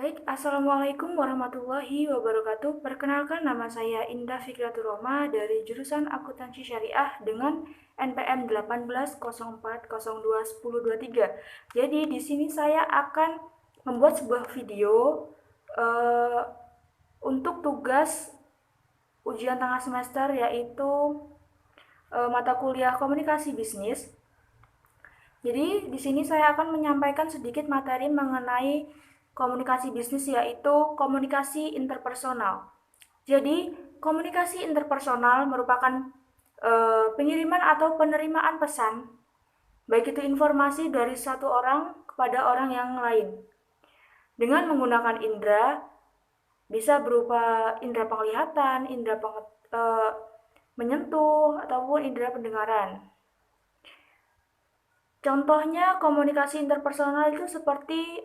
Baik, Assalamualaikum warahmatullahi wabarakatuh. Perkenalkan, nama saya Indah Fikratur Roma dari jurusan Akuntansi Syariah dengan NPM 1804021023. Jadi di sini saya akan membuat sebuah video eh, untuk tugas ujian tengah semester, yaitu mata kuliah Komunikasi Bisnis. Jadi di sini saya akan menyampaikan sedikit materi mengenai komunikasi bisnis, yaitu komunikasi interpersonal. Jadi komunikasi interpersonal merupakan pengiriman atau penerimaan pesan, baik itu informasi dari satu orang kepada orang yang lain. Dengan menggunakan indera, bisa berupa indera penglihatan, menyentuh, ataupun indera pendengaran. Contohnya komunikasi interpersonal itu seperti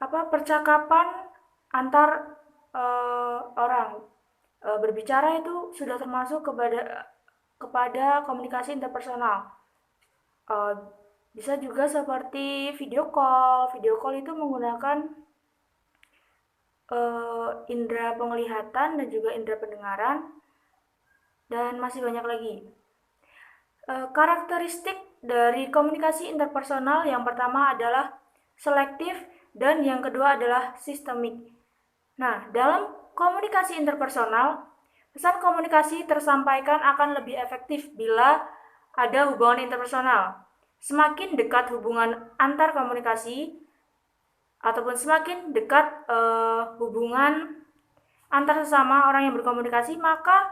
percakapan antar orang. Berbicara itu sudah termasuk kepada komunikasi interpersonal. Uh, Bisa juga seperti video call. Video call itu menggunakan indera penglihatan dan juga indera pendengaran, dan masih banyak lagi. Karakteristik dari komunikasi interpersonal yang pertama adalah selektif dan yang kedua adalah sistemik. Nah, dalam komunikasi interpersonal, pesan komunikasi tersampaikan akan lebih efektif bila ada hubungan interpersonal. Semakin dekat hubungan antar komunikasi ataupun semakin dekat hubungan antar sesama orang yang berkomunikasi, maka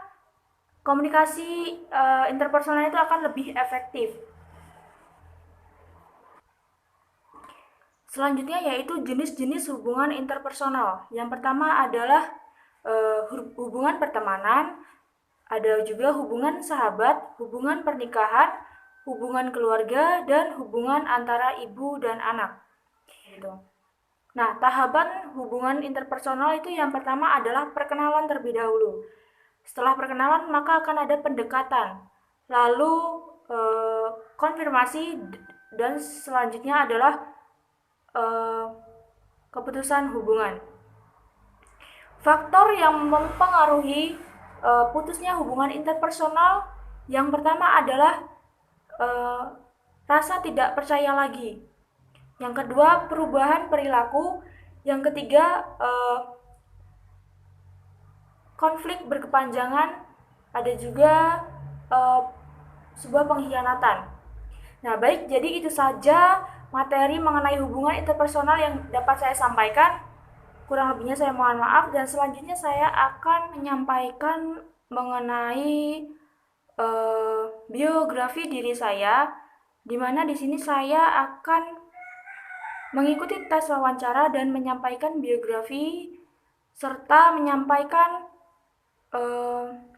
komunikasi interpersonal itu akan lebih efektif. Selanjutnya yaitu jenis-jenis hubungan interpersonal. Yang pertama adalah hubungan pertemanan, ada juga hubungan sahabat, hubungan pernikahan, hubungan keluarga, dan hubungan antara ibu dan anak. Gitu. Nah, tahapan hubungan interpersonal itu yang pertama adalah perkenalan terlebih dahulu. Setelah perkenalan, maka akan ada pendekatan. Lalu konfirmasi, dan selanjutnya adalah keputusan hubungan. Faktor yang mempengaruhi putusnya hubungan interpersonal yang pertama adalah rasa tidak percaya lagi. Yang kedua, perubahan perilaku. Yang ketiga, konflik berkepanjangan. Ada juga sebuah pengkhianatan. Nah, baik, jadi itu saja materi mengenai hubungan interpersonal yang dapat saya sampaikan. Kurang lebihnya saya mohon maaf, dan selanjutnya saya akan menyampaikan mengenai biografi diri saya, di mana di sini saya akan mengikuti tes wawancara dan menyampaikan biografi serta menyampaikan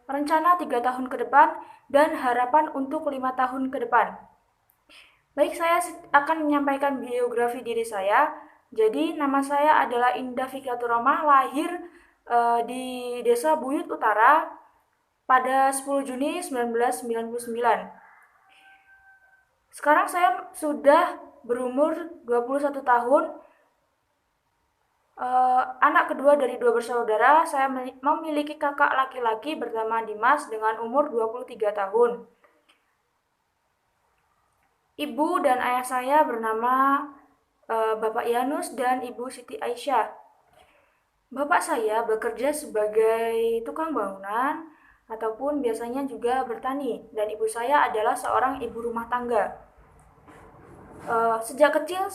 rencana 3 tahun ke depan dan harapan untuk 5 tahun ke depan. Baik, saya akan menyampaikan biografi diri saya. Jadi, nama saya adalah Indah Fikratur Roma, lahir di Desa Buyut Utara pada 10 Juni 1999. Sekarang saya sudah berumur 21 tahun. Anak kedua dari dua bersaudara. Saya memiliki kakak laki-laki bernama Dimas dengan umur 23 tahun. Ibu dan ayah saya bernama Bapak Yanus dan Ibu Siti Aisyah. Bapak saya bekerja sebagai tukang bangunan ataupun biasanya juga bertani, dan ibu saya adalah seorang ibu rumah tangga. Sejak kecil,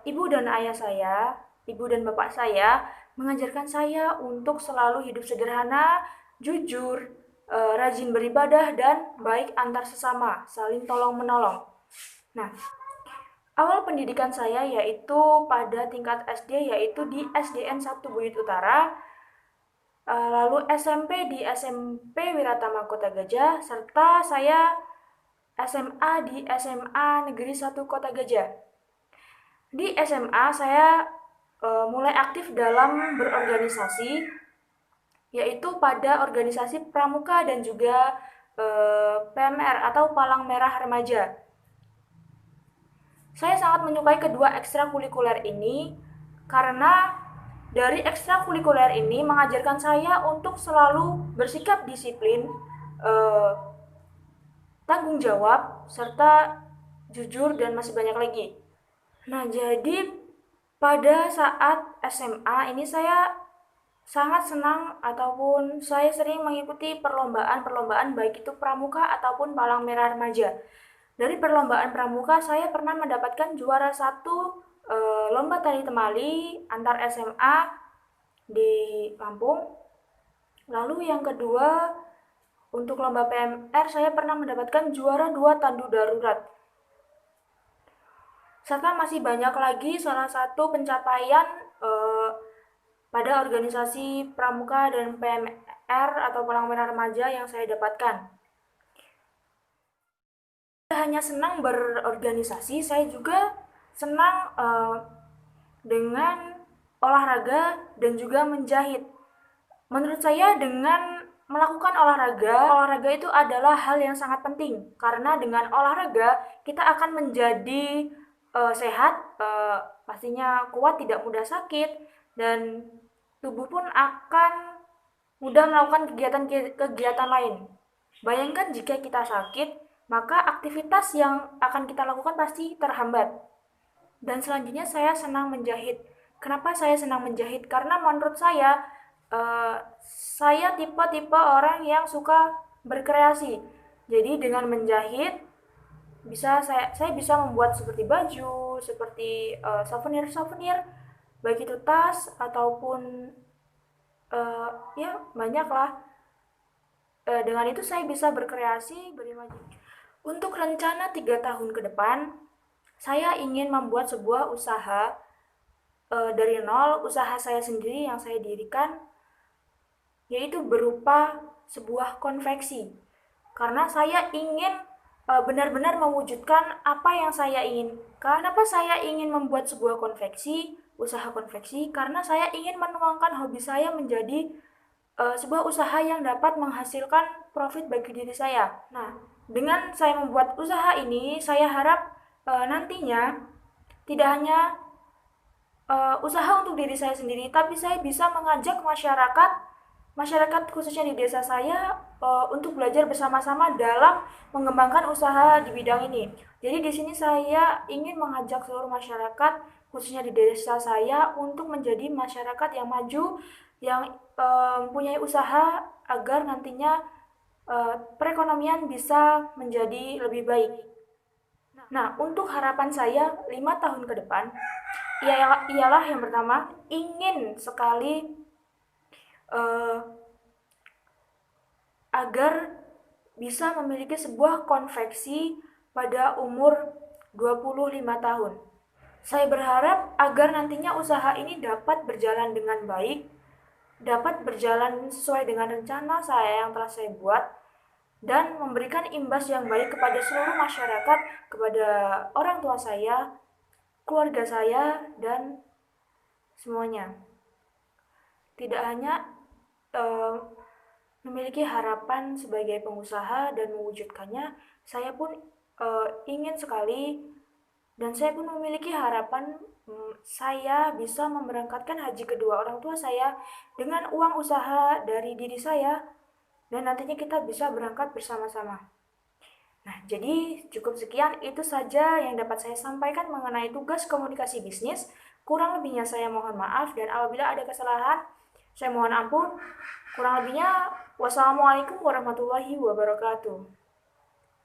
ibu dan ayah saya, ibu dan bapak saya mengajarkan saya untuk selalu hidup sederhana, jujur, rajin beribadah, dan baik antar sesama, saling tolong-menolong. Nah, awal pendidikan saya yaitu pada tingkat SD, yaitu di SDN 1 Buyut Utara, lalu SMP di SMP Wiratama Kota Gajah, serta saya SMA di SMA Negeri 1 Kota Gajah. Di SMA saya mulai aktif dalam berorganisasi, yaitu pada organisasi pramuka dan juga PMR atau Palang Merah Remaja. Saya sangat menyukai kedua ekstrakurikuler ini karena dari ekstrakurikuler ini mengajarkan saya untuk selalu bersikap disiplin, eh, tanggung jawab, serta jujur, dan masih banyak lagi. Nah, jadi pada saat SMA ini saya sangat senang ataupun saya sering mengikuti perlombaan-perlombaan baik itu pramuka ataupun palang merah remaja. Dari perlombaan pramuka saya pernah mendapatkan juara satu lomba tari temali antar SMA di Lampung. Lalu yang kedua untuk lomba PMR saya pernah mendapatkan juara 2 tandu darurat. Serta masih banyak lagi salah satu pencapaian pada organisasi pramuka dan PMR atau palang merah remaja yang saya dapatkan. Hanya senang berorganisasi, saya juga senang dengan olahraga dan juga menjahit. Menurut saya dengan melakukan olahraga itu adalah hal yang sangat penting karena dengan olahraga kita akan menjadi sehat, pastinya kuat, tidak mudah sakit, dan tubuh pun akan mudah melakukan kegiatan lain. Bayangkan jika kita sakit, maka aktivitas yang akan kita lakukan pasti terhambat. Dan selanjutnya saya senang menjahit. Kenapa saya senang menjahit? Karena menurut saya tipe-tipe orang yang suka berkreasi. Jadi dengan menjahit saya bisa membuat seperti baju, seperti souvenir-souvenir, baik itu tas ataupun ya banyak lah. Dengan itu saya bisa berkreasi, berimajinasi. Untuk rencana 3 tahun ke depan, saya ingin membuat sebuah usaha dari nol, usaha saya sendiri yang saya dirikan, yaitu berupa sebuah konveksi. Karena saya ingin benar-benar mewujudkan apa yang saya inginkan. Kenapa saya ingin membuat sebuah konveksi, usaha konveksi? Karena saya ingin menuangkan hobi saya menjadi sebuah usaha yang dapat menghasilkan profit bagi diri saya. Nah, dengan saya membuat usaha ini, saya harap nantinya tidak hanya usaha untuk diri saya sendiri, tapi saya bisa mengajak masyarakat khususnya di desa saya untuk belajar bersama-sama dalam mengembangkan usaha di bidang ini. Jadi di sini saya ingin mengajak seluruh masyarakat khususnya di desa saya untuk menjadi masyarakat yang maju, yang mempunyai usaha agar nantinya perekonomian bisa menjadi lebih baik. Nah, untuk harapan saya 5 tahun ke depan, ialah yang pertama, ingin sekali uh, agar bisa memiliki sebuah konveksi pada umur 25 tahun. Saya berharap agar nantinya usaha ini dapat berjalan dengan baik, dapat berjalan sesuai dengan rencana yang telah saya buat, dan memberikan imbas yang baik kepada seluruh masyarakat, kepada orang tua saya, keluarga saya, dan semuanya. Tidak hanya memiliki harapan sebagai pengusaha dan mewujudkannya, saya pun ingin sekali dan saya pun memiliki harapan saya bisa memberangkatkan haji kedua orang tua saya dengan uang usaha dari diri saya dan nantinya kita bisa berangkat bersama-sama. Nah, jadi cukup sekian itu saja yang dapat saya sampaikan mengenai tugas komunikasi bisnis. Kurang lebihnya saya mohon maaf dan apabila ada kesalahan saya mohon ampun. Kurang lebihnya wassalamualaikum warahmatullahi wabarakatuh.